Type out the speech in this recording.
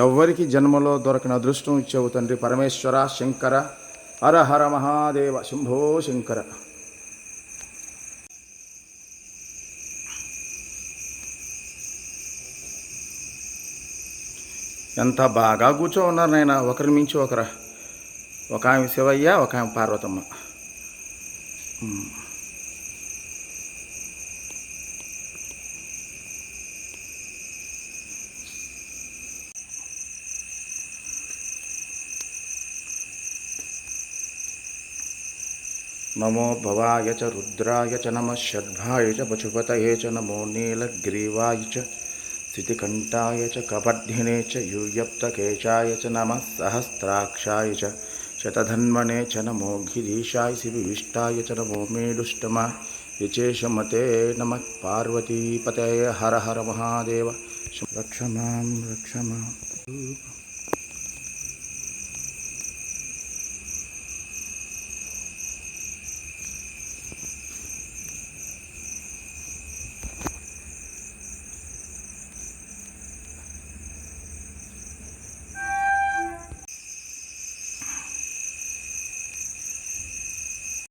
ఎవ్వరికి జన్మలో దొరకని అదృష్టం ఇచ్చేవు తండ్రి పరమేశ్వర శంకర. హర హర మహాదేవ శంభో శంకర. ఎంత బాగా కూర్చో ఉన్నారు నాయన, ఒకరి మించి ఒకరా. ఒక ఆమె శివయ్య, ఒక ఆమె పార్వతమ్మ. నమో భవాయ చ రుద్రాయ చ నమః షడ్భాయ చ పశుపతయే చ నమో నీలగ్రీవాయ చ స్థితికంఠాయ చ కపర్ధినే చ యూయప్తకేశాయ చ నమః సహస్రాక్షాయ చ శతధన్వనే చ నమో గిరీశాయ శివివిష్టాయ చ నమో మేడుష్టమ యచేషమతే నమః పార్వతీపతయే. హర హర మహాదేవ. రక్ష మాం రక్ష మాం.